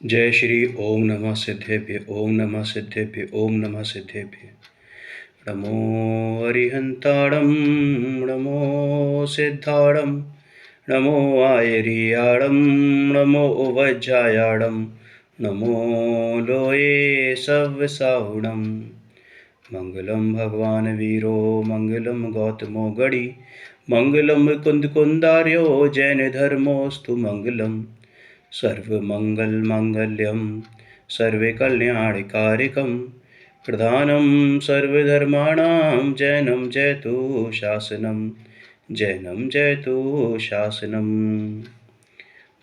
जय श्री ओम नमः सिद्धेभ्य ओम नमः सिद्धेभ्य ओम नमः सिद्धेभ्य। नमो अरिहंताणं नमो सिद्धाणं नमो आयर्याणं नमो वज्रायाणं नमो लोये सव्यसाहुणं। मंगलम भगवान वीरो मंगलम गौतमो गणि मंगलम मुकुंद कुंदार्यो जैन धर्मोस्तु मंगलम। सर्वमंगल मांगल्यं सर्वे कल्याणकारिकं प्रधानं सर्वधर्माणां जैनं जयतु शासनं जैनं जयतु शासनं।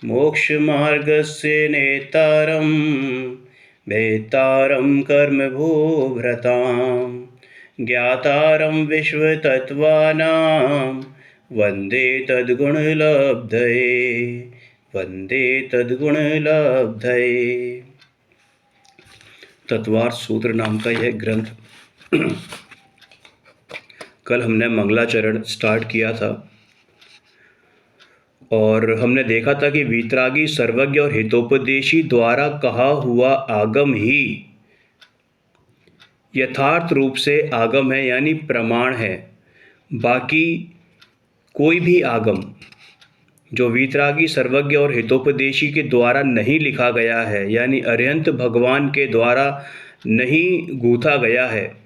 मोक्षमार्गस्य नेतारं भेत्तारं कर्मभूभृतां ज्ञातारं विश्वतत्त्वानां वन्दे तद्गुणलब्धये वंदे तद्गुणलब्धये। तत्वार्थ सूत्र नाम का यह ग्रंथ कल हमने मंगलाचरण स्टार्ट किया था और हमने देखा था कि वीतरागी सर्वज्ञ और हितोपदेशी द्वारा कहा हुआ आगम ही यथार्थ रूप से आगम है, यानी प्रमाण है। बाकी कोई भी आगम जो वीतरागी सर्वज्ञ और हितोपदेशी के द्वारा नहीं लिखा गया है, यानी अरिहंत भगवान के द्वारा नहीं गूथा गया है,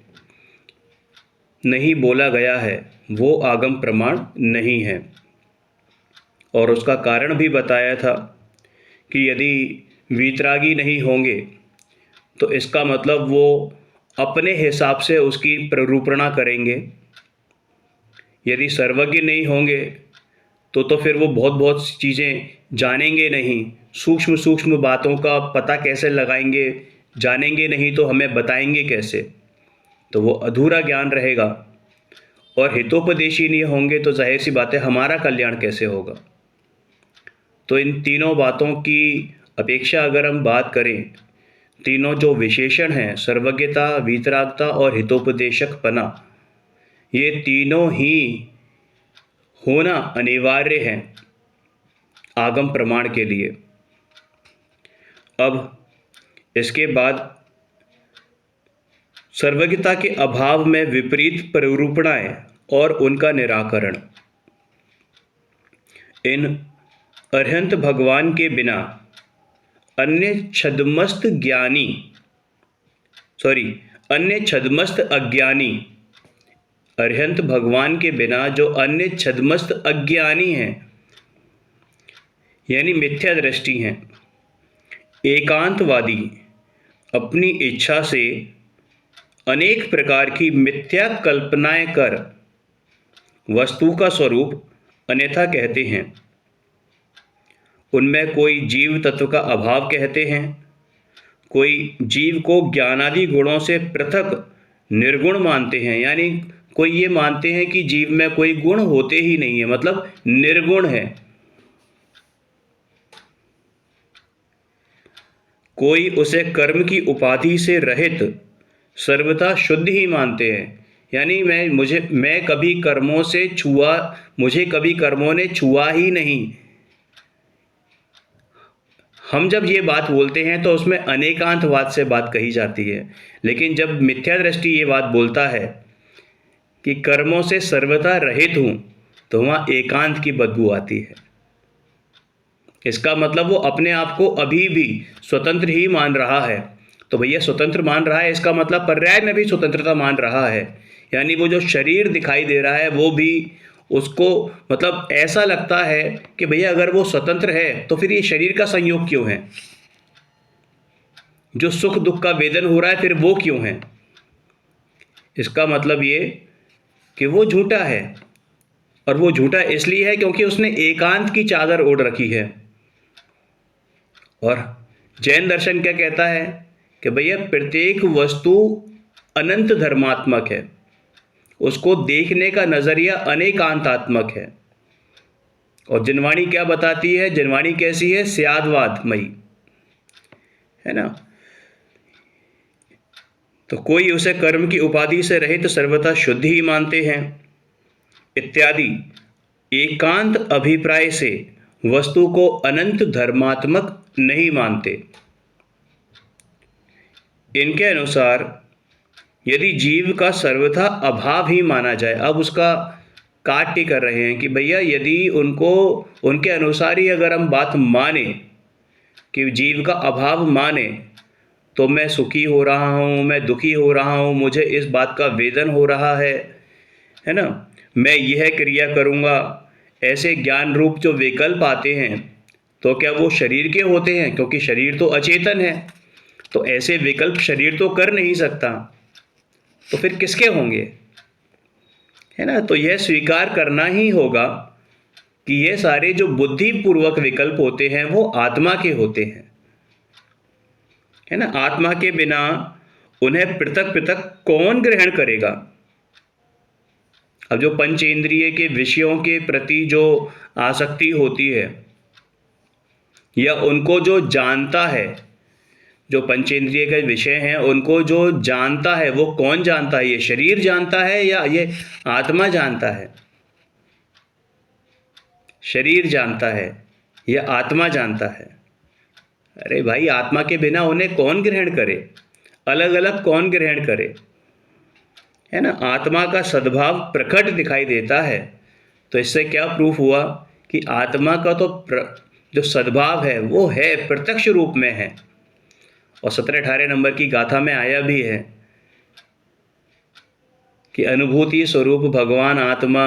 नहीं बोला गया है, वो आगम प्रमाण नहीं है। और उसका कारण भी बताया था कि यदि वीतरागी नहीं होंगे तो इसका मतलब वो अपने हिसाब से उसकी प्ररूपणा करेंगे। यदि सर्वज्ञ नहीं होंगे तो फिर वो बहुत चीज़ें जानेंगे नहीं, सूक्ष्म सूक्ष्म बातों का पता कैसे लगाएंगे, जानेंगे नहीं तो हमें बताएंगे कैसे, तो वो अधूरा ज्ञान रहेगा। और हितोपदेशी नहीं होंगे तो जाहिर सी बात है हमारा कल्याण कैसे होगा। तो इन तीनों बातों की अपेक्षा अगर हम बात करें, तीनों जो विशेषण हैं सर्वज्ञता, वीतरागता और हितोपदेशकपना, ये तीनों ही होना अनिवार्य है आगम प्रमाण के लिए। अब इसके बाद सर्वज्ञता के अभाव में विपरीत प्ररूपणाएं और उनका निराकरण। इन अरिहंत भगवान के बिना अन्य छद्मस्त अज्ञानी, अरिहंत भगवान के बिना जो अन्य छद्मस्त अज्ञानी हैं, यानी मिथ्या दृष्टि हैं, एकांतवादी, अपनी इच्छा से अनेक प्रकार की मिथ्या कल्पनाएं कर वस्तु का स्वरूप अन्यथा कहते हैं, उनमें कोई जीव तत्व का अभाव कहते हैं, कोई जीव को ज्ञानादि गुणों से पृथक निर्गुण मानते हैं, यानी कोई ये मानते हैं कि जीव में कोई गुण होते ही नहीं है, मतलब निर्गुण है। कोई उसे कर्म की उपाधि से रहित सर्वथा शुद्ध ही मानते हैं, यानी मैं कभी कर्मों से छुआ, मुझे कभी कर्मों ने छुआ ही नहीं। हम जब ये बात बोलते हैं तो उसमें अनेकांतवाद से बात कही जाती है, लेकिन जब मिथ्या दृष्टि ये बात बोलता है कि कर्मों से सर्वथा रहित हूँ, तो वहाँ एकांत की बदबू आती है। इसका मतलब वो अपने आप को अभी भी स्वतंत्र ही मान रहा है। तो भैया स्वतंत्र मान रहा है, इसका मतलब पर्याय में भी स्वतंत्रता मान रहा है, यानी वो जो शरीर दिखाई दे रहा है वो भी उसको, मतलब ऐसा लगता है कि भैया अगर वो स्वतंत्र है तो फिर ये शरीर का संयोग क्यों है, जो सुख दुख का वेदन हो रहा है फिर वो क्यों है। इसका मतलब ये कि वो झूठा है, और वो झूठा इसलिए है क्योंकि उसने एकांत की चादर ओढ़ रखी है। और जैन दर्शन क्या कहता है कि भैया प्रत्येक वस्तु अनंत धर्मात्मक है, उसको देखने का नजरिया अनेकांतात्मक है। और जिनवाणी क्या बताती है, जिनवाणी कैसी है, स्यादवादमयी है ना। तो कोई उसे कर्म की उपाधि से रहित सर्वथा शुद्ध ही मानते हैं इत्यादि एकांत अभिप्राय से वस्तु को अनंत धर्मात्मक नहीं मानते। इनके अनुसार यदि जीव का सर्वथा अभाव ही माना जाए, अब उसका काट कर रहे हैं कि भैया यदि उनको उनके अनुसार ही अगर हम बात माने कि जीव का अभाव माने, तो मैं सुखी हो रहा हूँ, मैं दुखी हो रहा हूँ, मुझे इस बात का वेदन हो रहा है ना, मैं यह क्रिया करूँगा, ऐसे ज्ञान रूप जो विकल्प आते हैं, तो क्या वो शरीर के होते हैं? क्योंकि शरीर तो अचेतन है, तो ऐसे विकल्प शरीर तो कर नहीं सकता, तो फिर किसके होंगे? है ना। तो यह स्वीकार करना ही होगा कि ये सारे जो बुद्धिपूर्वक विकल्प होते हैं वो आत्मा के होते हैं, है ना। आत्मा के बिना उन्हें पृथक पृथक कौन ग्रहण करेगा? अब जो पंचेंद्रिय के विषयों के प्रति जो आसक्ति होती है, या उनको जो जानता है, जो पंचेंद्रिय के विषय हैं उनको जो जानता है, वो कौन जानता है? ये शरीर जानता है या ये आत्मा जानता है? शरीर जानता है या आत्मा जानता है? अरे भाई, आत्मा के बिना उन्हें कौन ग्रहण करे? अलग अलग कौन ग्रहण करे? है ना। आत्मा का सद्भाव प्रकट दिखाई देता है, तो इससे क्या प्रूफ हुआ कि आत्मा का तो जो सद्भाव है वो है, प्रत्यक्ष रूप में है। और 17-18 नंबर की गाथा में आया भी है कि अनुभूति स्वरूप भगवान आत्मा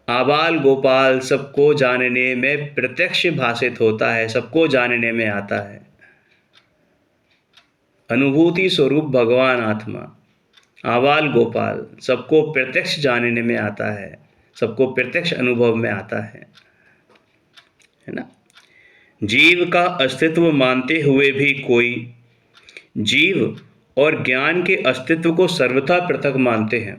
आबाल गोपाल सबको जानने में प्रत्यक्ष भाषित होता है, सबको जानने में आता है। अनुभूति स्वरूप भगवान आत्मा आबाल गोपाल सबको प्रत्यक्ष जानने में आता है, सबको प्रत्यक्ष अनुभव में आता है ना। जीव का अस्तित्व मानते हुए भी कोई जीव और ज्ञान के अस्तित्व को सर्वथा पृथक मानते हैं,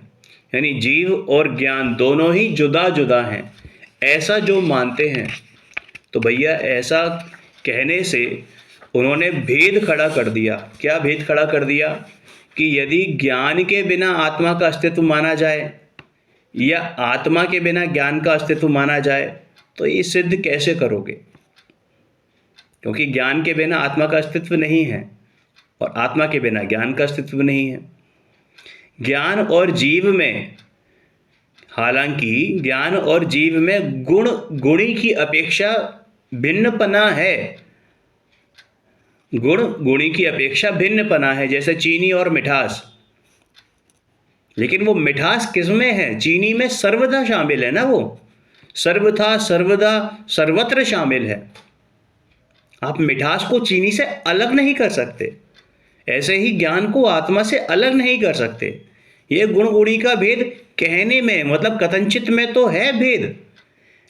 यानी जीव और ज्ञान दोनों ही जुदा जुदा हैं, ऐसा जो मानते हैं। तो भैया ऐसा कहने से उन्होंने भेद खड़ा कर दिया। क्या भेद खड़ा कर दिया? कि यदि ज्ञान के बिना आत्मा का अस्तित्व माना जाए या आत्मा के बिना ज्ञान का अस्तित्व माना जाए, तो ये सिद्ध कैसे करोगे? क्योंकि ज्ञान के बिना आत्मा का अस्तित्व नहीं है और आत्मा के बिना ज्ञान का अस्तित्व नहीं है। ज्ञान और जीव में, हालांकि ज्ञान और जीव में गुण गुणी की अपेक्षा भिन्नपना है, गुण गुणी की अपेक्षा भिन्नपना है, जैसे चीनी और मिठास। लेकिन वो मिठास किसमें है? चीनी में सर्वदा शामिल है ना, वो सर्वथा सर्वदा सर्वत्र शामिल है। आप मिठास को चीनी से अलग नहीं कर सकते, ऐसे ही ज्ञान को आत्मा से अलग नहीं कर सकते। ये गुण गुणी का भेद कहने में, मतलब कथनचित में तो है भेद,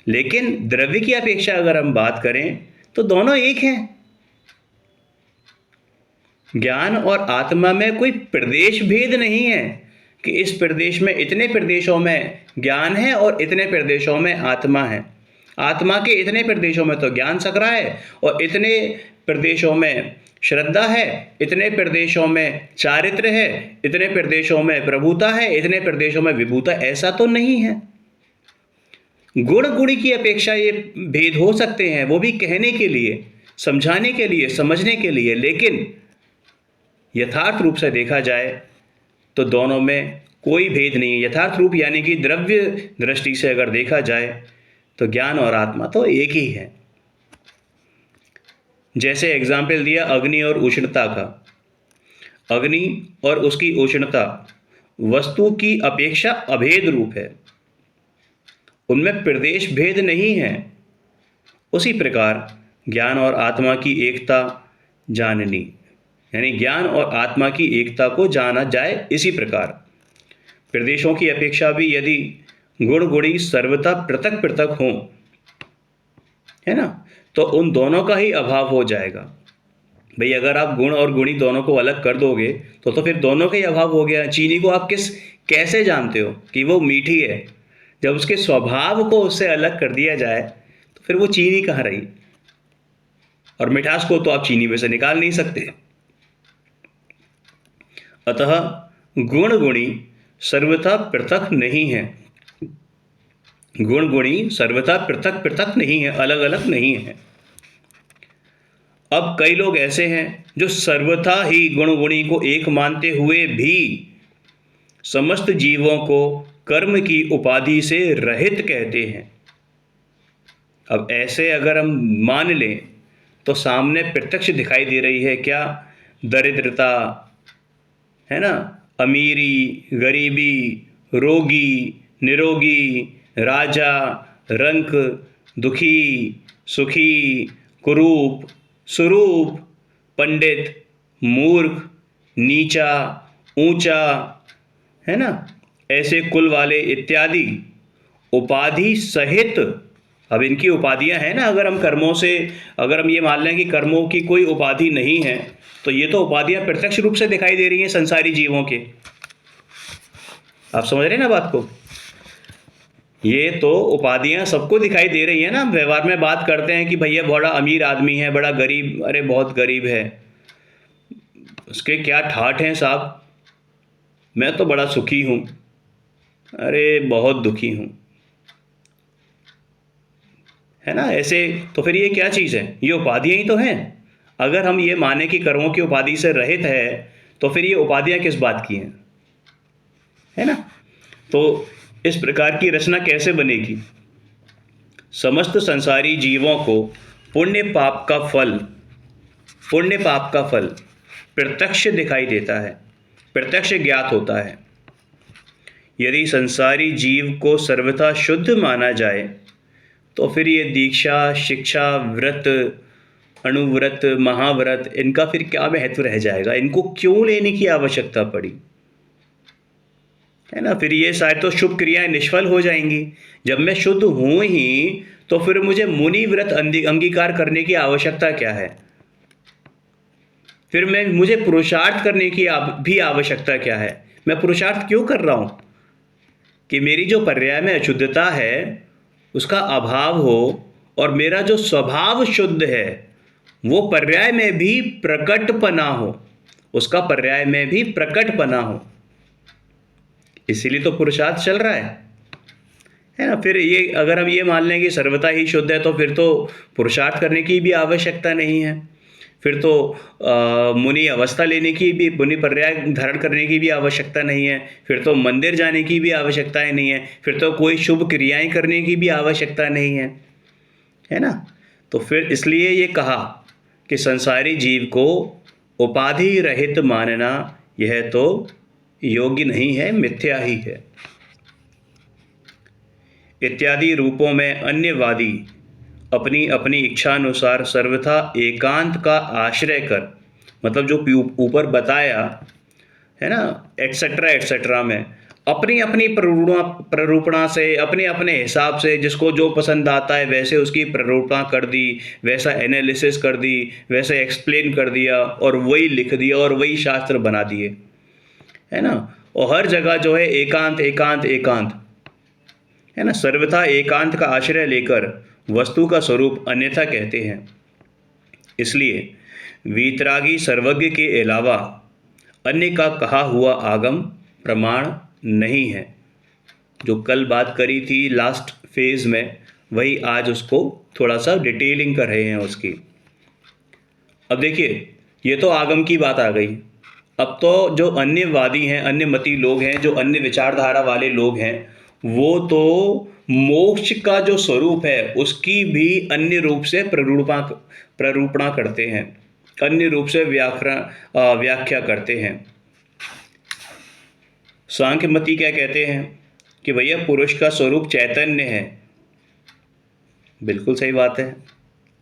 लेकिन द्रव्य की अपेक्षा अगर हम बात करें तो दोनों एक हैं। ज्ञान और आत्मा में कोई प्रदेश भेद नहीं है कि इस प्रदेश में, इतने प्रदेशों में ज्ञान है और इतने प्रदेशों में आत्मा है। आत्मा के इतने प्रदेशों में तो ज्ञान सकरा है और इतने प्रदेशों में श्रद्धा है, इतने प्रदेशों में चारित्र है, इतने प्रदेशों में प्रभुता है, इतने प्रदेशों में विभूता। ऐसा तो नहीं है। गुण गुणी की अपेक्षा ये भेद हो सकते हैं, वो भी कहने के लिए, समझाने के लिए, समझने के लिए, लेकिन यथार्थ रूप से देखा जाए तो दोनों में कोई भेद नहीं है। यथार्थ रूप यानी कि द्रव्य दृष्टि से अगर देखा जाए तो ज्ञान और आत्मा तो एक ही है। जैसे एग्जाम्पल दिया अग्नि और उष्णता का। अग्नि और उसकी उष्णता वस्तु की अपेक्षा अभेद रूप है, उनमें प्रदेश भेद नहीं है। उसी प्रकार ज्ञान और आत्मा की एकता जाननी, यानी ज्ञान और आत्मा की एकता को जाना जाए। इसी प्रकार प्रदेशों की अपेक्षा भी यदि गुण गुणी सर्वथा पृथक पृथक हों, है ना, तो उन दोनों का ही अभाव हो जाएगा। भाई अगर आप गुण और गुणी दोनों को अलग कर दोगे तो फिर दोनों का ही अभाव हो गया। चीनी को आप कैसे जानते हो कि वो मीठी है? जब उसके स्वभाव को उससे अलग कर दिया जाए तो फिर वो चीनी कहाँ रही? और मिठास को तो आप चीनी में से निकाल नहीं सकते। अतः गुण गुणी सर्वथा पृथक नहीं है, गुण गुणी सर्वथा पृथक पृथक नहीं है, अलग अलग नहीं है। अब कई लोग ऐसे हैं जो सर्वथा ही गुणगुणी को एक मानते हुए भी समस्त जीवों को कर्म की उपाधि से रहित कहते हैं। अब ऐसे अगर हम मान लें तो सामने प्रत्यक्ष दिखाई दे रही है क्या? दरिद्रता, है ना, अमीरी, गरीबी, रोगी, निरोगी, राजा, रंक, दुखी, सुखी, कुरूप, सुरूप, पंडित, मूर्ख, नीचा, ऊंचा, है ना, ऐसे कुल वाले इत्यादि उपाधि सहित। अब इनकी उपाधियां हैं ना, अगर हम कर्मों से, अगर हम ये मान लें कि कर्मों की कोई उपाधि नहीं है, तो ये तो उपाधियां प्रत्यक्ष रूप से दिखाई दे रही हैं संसारी जीवों के। आप समझ रहे हैं ना बात को? ये तो उपाधियां सबको दिखाई दे रही है ना। व्यवहार में बात करते हैं कि भैया बड़ा अमीर आदमी है, बड़ा गरीब, अरे बहुत गरीब है, उसके क्या ठाठ हैं साहब, मैं तो बड़ा सुखी हूँ, अरे बहुत दुखी हूँ, है ना। ऐसे तो फिर ये क्या चीज़ है? ये उपाधियां ही तो हैं। अगर हम ये माने कि कर्मों की उपाधि से रहित है, तो फिर ये उपाधियां किस बात की हैं, है ना। तो इस प्रकार की रचना कैसे बनेगी? समस्त संसारी जीवों को पुण्य पाप का फल, पुण्य पाप का फल प्रत्यक्ष दिखाई देता है, प्रत्यक्ष ज्ञात होता है। यदि संसारी जीव को सर्वथा शुद्ध माना जाए, तो फिर ये दीक्षा, शिक्षा, व्रत, अणुव्रत, महाव्रत, इनका फिर क्या महत्व रह जाएगा? इनको क्यों लेने की आवश्यकता पड़ी, है ना। फिर ये शायद तो शुभ क्रियाएं निष्फल हो जाएंगी। जब मैं शुद्ध हूं ही, तो फिर मुझे मुनि व्रत अंगीकार करने की आवश्यकता क्या है? फिर मुझे पुरुषार्थ करने की भी आवश्यकता क्या है? मैं पुरुषार्थ क्यों कर रहा हूं? कि मेरी जो पर्याय में अशुद्धता है उसका अभाव हो, और मेरा जो स्वभाव शुद्ध है वो पर्याय में भी प्रकटपना हो, उसका पर्याय में भी प्रकटपना हो। इसीलिए तो पुरुषार्थ चल रहा है ना। फिर ये अगर हम ये मान लें कि सर्वथा ही शुद्ध है, तो फिर तो पुरुषार्थ करने की भी आवश्यकता नहीं है। फिर तो मुनि अवस्था लेने की भी, मुनि पर्याय धारण करने की भी आवश्यकता नहीं है। फिर तो मंदिर जाने की भी आवश्यकता नहीं है। फिर तो कोई शुभ क्रियाएं करने की भी आवश्यकता नहीं है ना। तो फिर इसलिए ये कहा कि संसारी जीव को उपाधि रहित मानना यह तो योग्य नहीं है, मिथ्या ही है। इत्यादि रूपों में अन्यवादी अपनी अपनी इच्छानुसार सर्वथा एकांत का आश्रय कर, मतलब जो ऊपर बताया है ना, एटसेट्रा एटसेट्रा में अपनी अपनी प्ररूपणा से, अपने अपने हिसाब से, जिसको जो पसंद आता है वैसे उसकी प्ररूपणा कर दी, वैसा एनालिसिस कर दी, वैसे एक्सप्लेन कर दिया, और वही लिख दिया और वही शास्त्र बना दिए, है ना। और हर जगह जो है एकांत एकांत एकांत, है ना। सर्वथा एकांत का आश्रय लेकर वस्तु का स्वरूप अन्यथा कहते हैं। इसलिए वीतरागी सर्वज्ञ के अलावा अन्य का कहा हुआ आगम प्रमाण नहीं है। जो कल बात करी थी लास्ट फेज में, वही आज उसको थोड़ा सा डिटेलिंग कर रहे हैं उसकी। अब देखिए, ये तो आगम की बात आ गई। अब तो जो अन्यवादी हैं, अन्य मती लोग हैं, जो अन्य विचारधारा वाले लोग हैं, वो तो मोक्ष का जो स्वरूप है उसकी भी अन्य रूप से प्ररूपणा करते हैं, अन्य रूप से व्याख्या करते हैं। सांख्य मती क्या कहते हैं कि भैया पुरुष का स्वरूप चैतन्य है। बिल्कुल सही बात है,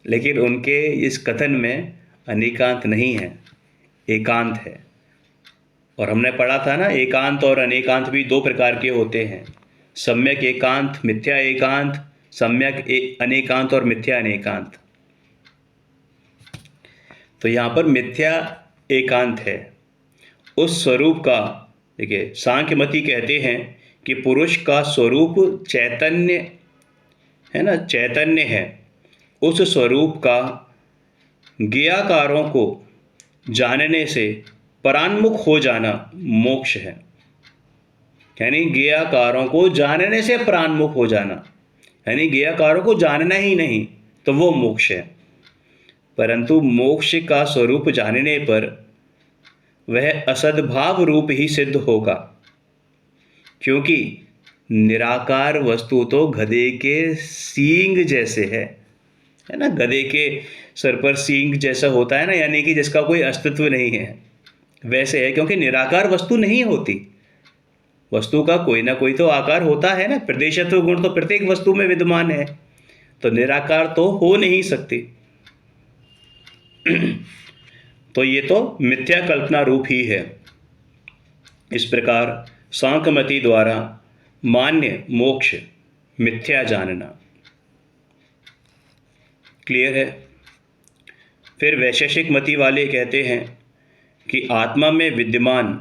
लेकिन उनके इस कथन में अनेकांत नहीं है, एकांत है। और हमने पढ़ा था ना, एकांत और अनेकांत भी दो प्रकार के होते हैं, सम्यक एकांत, मिथ्या एकांत, सम्यक अनेकांत और मिथ्या अनेकांत। तो यहाँ पर मिथ्या एकांत है उस स्वरूप का। देखिए, सांख्यमती कहते हैं कि पुरुष का स्वरूप चैतन्य है ना, चैतन्य है। उस स्वरूप का ज्ञेयकारों को जानने से परान्मुख हो जाना मोक्ष है। यानी ज्ञेयकारों को जानने से परान्मुख हो जाना, यानी ज्ञेयकारों को जानना ही नहीं, तो वो मोक्ष है। परंतु मोक्ष का स्वरूप जानने पर वह असद्भाव रूप ही सिद्ध होगा, क्योंकि निराकार वस्तु तो गधे के सींग जैसे है ना। गधे के सर पर सींग जैसा होता है ना, यानी कि जिसका कोई अस्तित्व नहीं है, वैसे है। क्योंकि निराकार वस्तु नहीं होती, वस्तु का कोई ना कोई तो आकार होता है ना। प्रदेशत्व गुण तो प्रत्येक वस्तु में विद्यमान है, तो निराकार तो हो नहीं सकती। तो ये तो मिथ्या कल्पना रूप ही है। इस प्रकार सांख्यमति द्वारा मान्य मोक्ष मिथ्या जानना। क्लियर है। फिर वैशेषिक मति वाले कहते हैं कि आत्मा में विद्यमान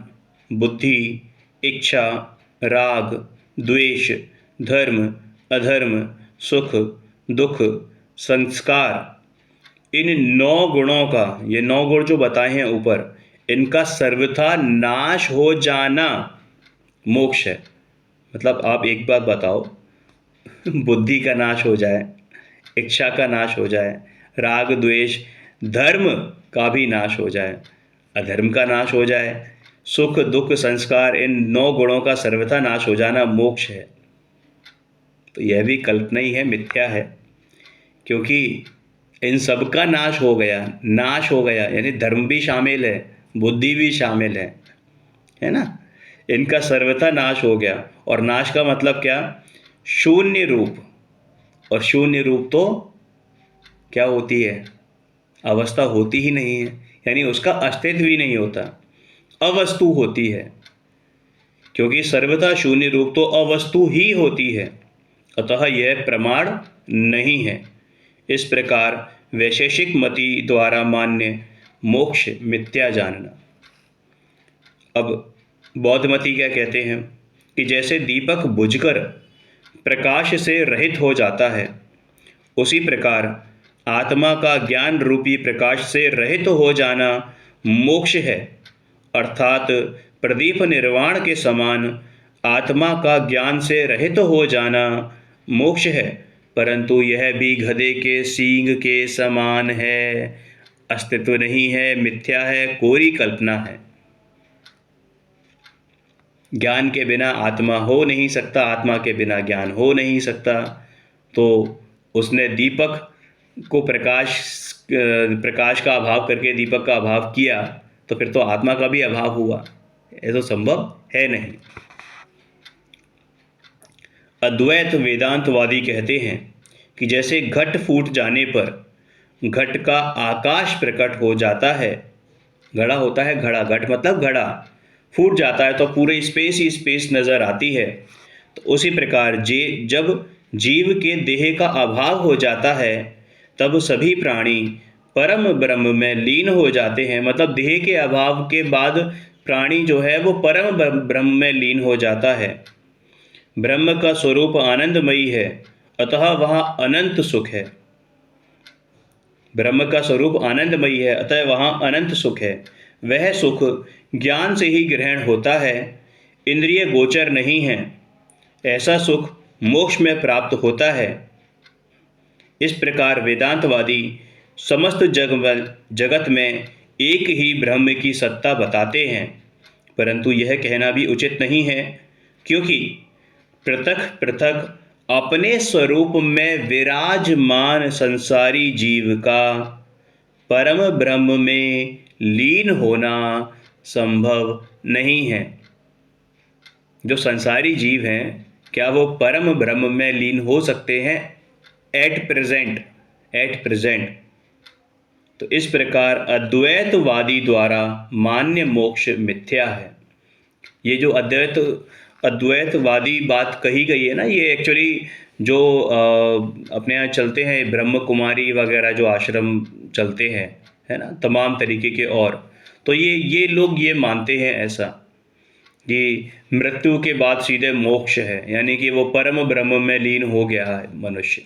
बुद्धि, इच्छा, राग, द्वेष, धर्म, अधर्म, सुख, दुख, संस्कार, इन 9 गुणों का, ये 9 गुण जो बताए हैं ऊपर, इनका सर्वथा नाश हो जाना मोक्ष है। मतलब आप एक बात बताओ, बुद्धि का नाश हो जाए, इच्छा का नाश हो जाए, राग द्वेष धर्म का भी नाश हो जाए, अधर्म का नाश हो जाए, सुख दुख संस्कार, इन 9 गुणों का सर्वथा नाश हो जाना मोक्ष है। तो यह भी कल्पना ही है, मिथ्या है। क्योंकि इन सब का नाश हो गया, यानी धर्म भी शामिल है, बुद्धि भी शामिल है ना। इनका सर्वथा नाश हो गया। और नाश का मतलब क्या? शून्य रूप। और शून्य रूप तो क्या होती है? अवस्था होती ही नहीं है, यानी उसका अस्तित्व ही नहीं होता, अवस्तु होती है। क्योंकि सर्वथा शून्य रूप तो अवस्तु ही होती है, अतः यह प्रमाण नहीं है। इस प्रकार वैशेषिक मति द्वारा मान्य मोक्ष मिथ्या जानना। अब बौद्ध मति क्या कहते हैं कि जैसे दीपक बुझकर प्रकाश से रहित हो जाता है, उसी प्रकार आत्मा का ज्ञान रूपी प्रकाश से रहित हो जाना मोक्ष है। अर्थात प्रदीप निर्वाण के समान आत्मा का ज्ञान से रहित हो जाना मोक्ष है, परंतु यह भी गधे के सींग के समान है, अस्तित्व नहीं है, मिथ्या है, कोरी कल्पना है। ज्ञान के बिना आत्मा हो नहीं सकता, आत्मा के बिना ज्ञान हो नहीं सकता। तो उसने दीपक को प्रकाश का अभाव करके दीपक का अभाव किया, तो फिर तो आत्मा का भी अभाव हुआ, ये तो संभव है नहीं। अद्वैत वेदांतवादी कहते हैं कि जैसे घट फूट जाने पर घट का आकाश प्रकट हो जाता है, घड़ा होता है, घड़ा, घट मतलब घड़ा, फूट जाता है तो पूरे स्पेस ही स्पेस नज़र आती है। तो उसी प्रकार जब जीव के देह का अभाव हो जाता है, तब सभी प्राणी परम ब्रह्म में लीन हो जाते हैं। मतलब देह के अभाव के बाद प्राणी जो है वो परम ब्रह्म में लीन हो जाता है। ब्रह्म का स्वरूप आनंदमयी है, अतः वहाँ अनंत सुख है। ब्रह्म का स्वरूप आनंदमयी है, अतः वहाँ अनंत सुख है। वह सुख ज्ञान से ही ग्रहण होता है, इंद्रिय गोचर नहीं है। ऐसा सुख मोक्ष में प्राप्त होता है। इस प्रकार वेदांतवादी समस्त जगत में एक ही ब्रह्म की सत्ता बताते हैं, परंतु यह कहना भी उचित नहीं है, क्योंकि पृथक पृथक अपने स्वरूप में विराजमान संसारी जीव का परम ब्रह्म में लीन होना संभव नहीं है। जो संसारी जीव हैं, क्या वो परम ब्रह्म में लीन हो सकते हैं एट प्रेजेंट? तो इस प्रकार अद्वैतवादी द्वारा मान्य मोक्ष मिथ्या है। ये जो अद्वैतवादी बात कही गई है ना, ये एक्चुअली जो अपने यहाँ चलते हैं ब्रह्म कुमारी वगैरह जो आश्रम चलते हैं, है ना, तमाम तरीके के, और तो ये लोग ये मानते हैं ऐसा कि मृत्यु के बाद सीधे मोक्ष है, यानी कि वो परम ब्रह्म में लीन हो गया है मनुष्य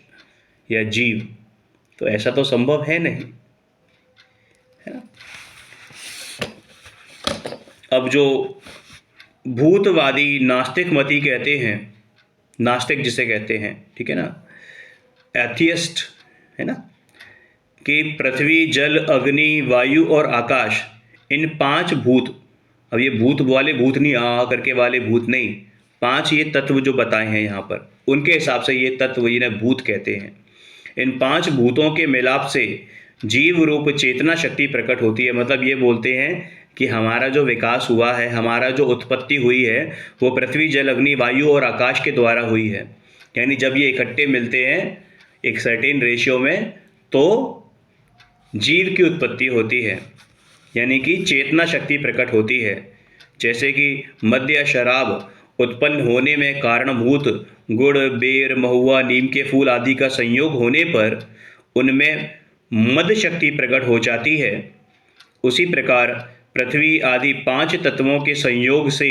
या जीव। तो ऐसा तो संभव है नहीं, है ना। अब जो भूतवादी नास्तिक मति कहते हैं, नास्तिक जिसे कहते हैं, ठीक है ना, एथियस्ट, है ना, कि पृथ्वी, जल, अग्नि, वायु और आकाश, इन 5 भूत, अब ये भूत वाले भूत नहीं, आ करके वाले भूत नहीं, 5 ये तत्व जो बताए हैं यहाँ पर, उनके हिसाब से ये तत्व इन्हें भूत कहते हैं। इन 5 भूतों के मिलाप से जीव रूप चेतना शक्ति प्रकट होती है। मतलब ये बोलते हैं कि हमारा जो विकास हुआ है, हमारा जो उत्पत्ति हुई है, वो पृथ्वी, जल, अग्नि, वायु और आकाश के द्वारा हुई है। यानी जब ये इकट्ठे मिलते हैं एक सर्टेन रेशियो में, तो जीव की उत्पत्ति होती है, यानी कि चेतना शक्ति प्रकट होती है। जैसे कि मद्य या शराब उत्पन्न होने में कारणभूत गुड़, बेर, महुआ, नीम के फूल आदि का संयोग होने पर उनमें मद शक्ति प्रकट हो जाती है। उसी प्रकार पृथ्वी आदि 5 तत्वों के संयोग से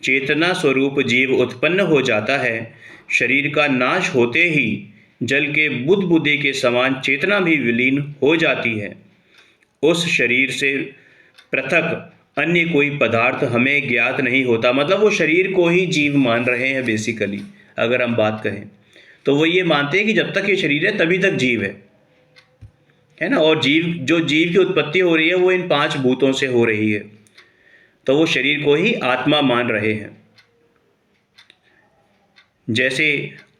चेतना स्वरूप जीव उत्पन्न हो जाता है। शरीर का नाश होते ही जल के बुदबुदे के समान चेतना भी विलीन हो जाती है। उस शरीर से पृथक अन्य कोई पदार्थ हमें ज्ञात नहीं होता। मतलब वो शरीर को ही जीव मान रहे हैं बेसिकली, अगर हम बात कहें तो वो ये मानते हैं कि जब तक ये शरीर है तभी तक जीव है ना। और जीव की उत्पत्ति हो रही है वो इन 5 भूतों से हो रही है, तो वो शरीर को ही आत्मा मान रहे हैं। जैसे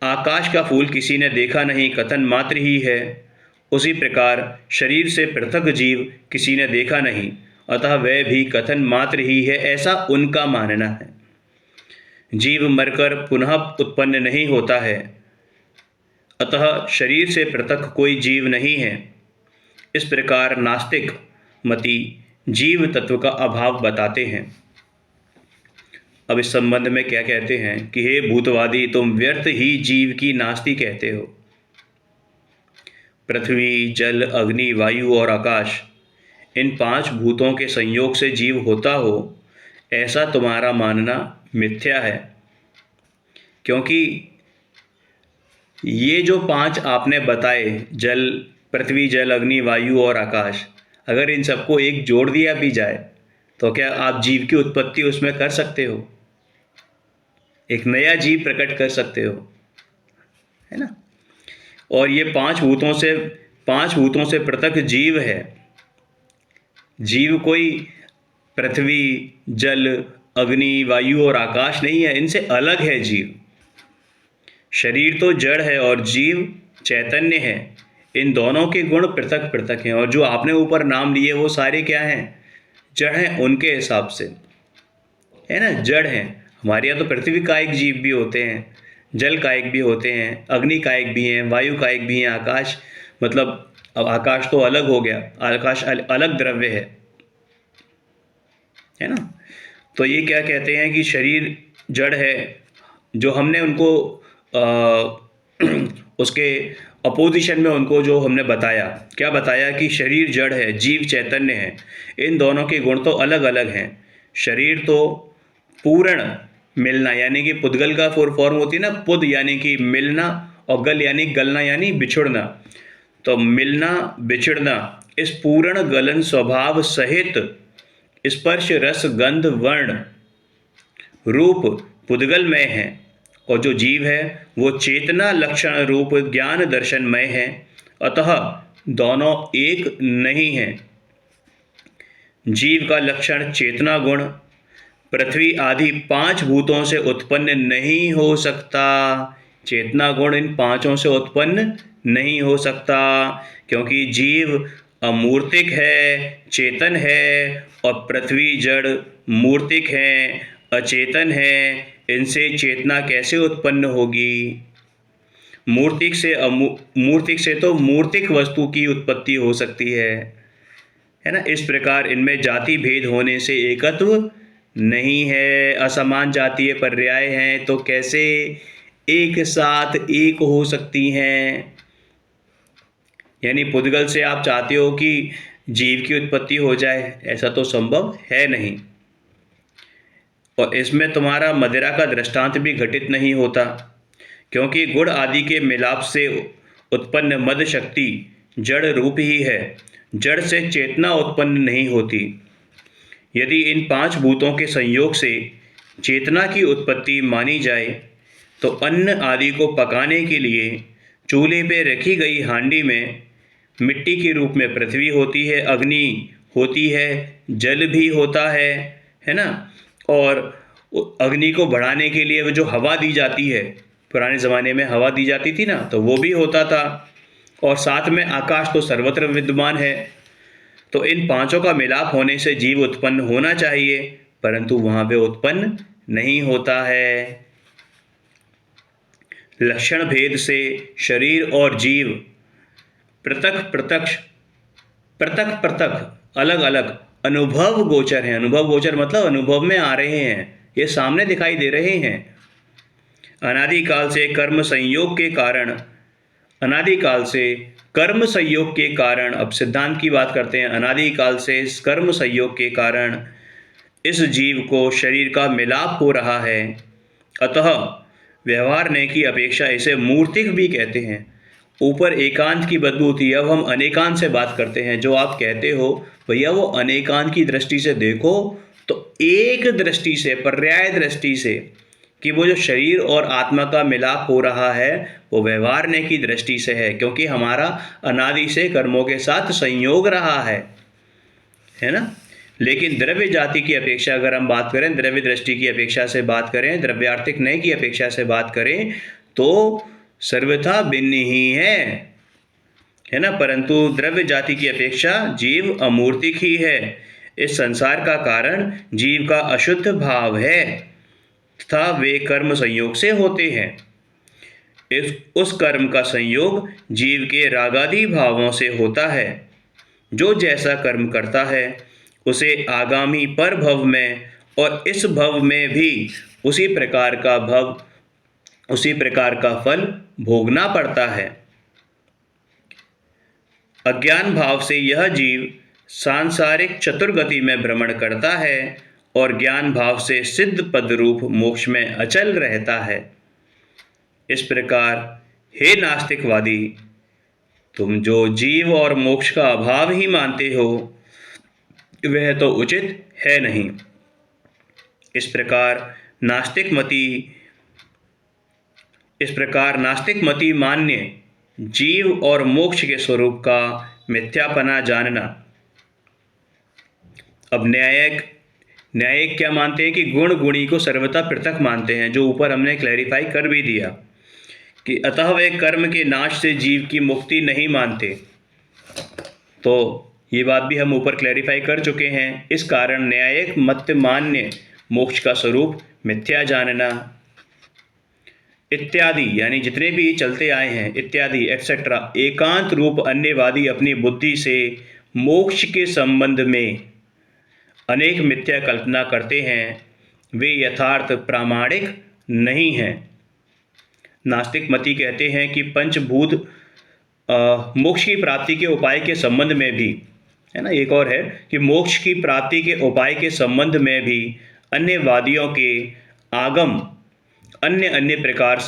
आकाश का फूल किसी ने देखा नहीं, कथन मात्र ही है, उसी प्रकार शरीर से पृथक जीव किसी ने देखा नहीं, अतः वह भी कथन मात्र ही है, ऐसा उनका मानना है। जीव मरकर पुनः उत्पन्न नहीं होता है, अतः शरीर से पृथक कोई जीव नहीं है। इस प्रकार नास्तिक मति जीव तत्व का अभाव बताते हैं। अब इस संबंध में क्या कहते हैं कि हे भूतवादी, तुम व्यर्थ ही जीव की नास्ति कहते हो। पृथ्वी, जल, अग्नि, वायु और आकाश, इन 5 भूतों के संयोग से जीव होता हो, ऐसा तुम्हारा मानना मिथ्या है। क्योंकि ये जो 5 आपने बताए, जल, पृथ्वी, जल, अग्नि, वायु और आकाश, अगर इन सबको एक जोड़ दिया भी जाए तो क्या आप जीव की उत्पत्ति उसमें कर सकते हो? एक नया जीव प्रकट कर सकते हो, है ना। और ये 5 भूतों से पृथक जीव है। जीव कोई पृथ्वी, जल, अग्नि, वायु और आकाश नहीं है, इनसे अलग है जीव। शरीर तो जड़ है और जीव चैतन्य है। इन दोनों के गुण पृथक पृथक हैं। और जो आपने ऊपर नाम लिए वो सारे क्या हैं? जड़ हैं उनके हिसाब से, है ना, जड़ हैं। हमारे यहाँ तो पृथ्वी कायिक जीव भी होते हैं, जल कायिक भी होते हैं, अग्नि कायिक भी हैं, वायु कायिक भी हैं, आकाश, मतलब अब आकाश तो अलग हो गया, आकाश अलग द्रव्य है ना। तो ये क्या कहते हैं कि शरीर जड़ है। जो हमने उनको उसके अपोजिशन में उनको जो हमने बताया, क्या बताया कि शरीर जड़ है, जीव चैतन्य है। इन दोनों के गुण तो अलग अलग हैं। शरीर तो पूर्ण मिलना, यानी कि पुद्गल का फॉर्म होती है ना, पुद यानी कि मिलना, और गल यानी गलना यानी बिछुड़ना। तो मिलना, बिछड़ना, इस पूर्ण गलन स्वभाव सहित स्पर्श, रस, गंध, वर्ण, रूप पुद्गलमय है। और जो जीव है वो चेतना लक्षण रूप ज्ञान दर्शनमय है। अतः दोनों एक नहीं है। जीव का लक्षण चेतना गुण पृथ्वी आदि 5 भूतों से उत्पन्न नहीं हो सकता। चेतना गुण इन 5 से उत्पन्न नहीं हो सकता, क्योंकि जीव अमूर्तिक है, चेतन है, और पृथ्वी जड़ मूर्तिक है, अचेतन है। इनसे चेतना कैसे उत्पन्न होगी? मूर्तिक से तो मूर्तिक वस्तु की उत्पत्ति हो सकती है ना। इस प्रकार इनमें जाति भेद होने से एकत्व नहीं है। असमान जातीय पर्याय हैं तो कैसे एक साथ एक हो सकती हैं? यानी पुद्गल से आप चाहते हो कि जीव की उत्पत्ति हो जाए, ऐसा तो संभव है नहीं। और इसमें तुम्हारा मदिरा का दृष्टांत भी घटित नहीं होता, क्योंकि गुड़ आदि के मिलाप से उत्पन्न मद शक्ति जड़ रूप ही है। जड़ से चेतना उत्पन्न नहीं होती। यदि इन 5 भूतों के संयोग से चेतना की उत्पत्ति मानी जाए तो अन्न आदि को पकाने के लिए चूल्हे पे रखी गई हांडी में मिट्टी के रूप में पृथ्वी होती है, अग्नि होती है, जल भी होता है ना। और अग्नि को बढ़ाने के लिए वो जो हवा दी जाती है, पुराने ज़माने में हवा दी जाती थी ना, तो वो भी होता था। और साथ में आकाश तो सर्वत्र विद्यमान है। तो इन पांचों का मिलाप होने से जीव उत्पन्न होना चाहिए, परंतु वहाँ पे उत्पन्न नहीं होता है। लक्षण भेद से शरीर और जीव पृथक पृथक अलग अलग अनुभव गोचर हैं। अनुभव गोचर मतलब अनुभव में आ रहे हैं, ये सामने दिखाई दे रहे हैं। अनादिकाल से कर्म संयोग के कारण, अनादिकाल से कर्म संयोग के कारण, अब सिद्धांत की बात करते हैं, अनादिकाल से इस कर्म संयोग के कारण इस जीव को शरीर का मिलाप हो रहा है। अतः व्यवहार ने की अपेक्षा इसे मूर्तिक भी कहते हैं। ऊपर एकांत की बदबू थी, अब हम अनेकांत से बात करते हैं। जो आप कहते हो भैया वो अनेकांत की दृष्टि से देखो, तो एक दृष्टि से, पर्याय दृष्टि से, कि वो जो शरीर और आत्मा का मिलाप हो रहा है वो व्यवहार ने की दृष्टि से है, क्योंकि हमारा अनादि से कर्मों के साथ संयोग रहा है ना। लेकिन द्रव्य जाति की अपेक्षा अगर हम बात करें, द्रव्य दृष्टि की अपेक्षा से बात करें, द्रव्यार्थिक नय की अपेक्षा से बात करें, तो सर्वथा भिन्न ही है ना। परंतु द्रव्य जाति की अपेक्षा जीव अमूर्तिक ही है। इस संसार का कारण जीव का अशुद्ध भाव है तथा वे कर्म संयोग से होते हैं। उस कर्म का संयोग जीव के रागादि भावों से होता है। जो जैसा कर्म करता है उसे आगामी पर भव में और इस भव में भी उसी प्रकार का फल भोगना पड़ता है। अज्ञान भाव से यह जीव सांसारिक चतुर्गति में भ्रमण करता है और ज्ञान भाव से सिद्ध पद रूप मोक्ष में अचल रहता है। इस प्रकार हे नास्तिकवादी, तुम जो जीव और मोक्ष का अभाव ही मानते हो वह तो उचित है नहीं। इस प्रकार नास्तिक मति मान्य जीव और मोक्ष के स्वरूप का मिथ्यापना जानना। अब न्यायिक क्या मानते हैं कि गुण गुणी को सर्वथा पृथक मानते हैं, जो ऊपर हमने क्लैरिफाई कर भी दिया कि अतः वे कर्म के नाश से जीव की मुक्ति नहीं मानते। तो ये बात भी हम ऊपर क्लैरिफाई कर चुके हैं। इस कारण न्यायिक मत मान्य मोक्ष का स्वरूप मिथ्या जानना इत्यादि, यानी जितने भी चलते आए हैं इत्यादि एक्सेट्रा, एकांत रूप अन्यवादी अपनी बुद्धि से मोक्ष के संबंध में अनेक मिथ्या कल्पना करते हैं, वे यथार्थ प्रामाणिक नहीं हैं। नास्तिक मति कहते हैं कि पंचभूत मोक्ष की प्राप्ति के उपाय के संबंध में भी, है ना, एक और है कि मोक्ष की प्राप्ति के उपाय के संबंध में भी अन्यवादियों के आगम अन्य प्रकार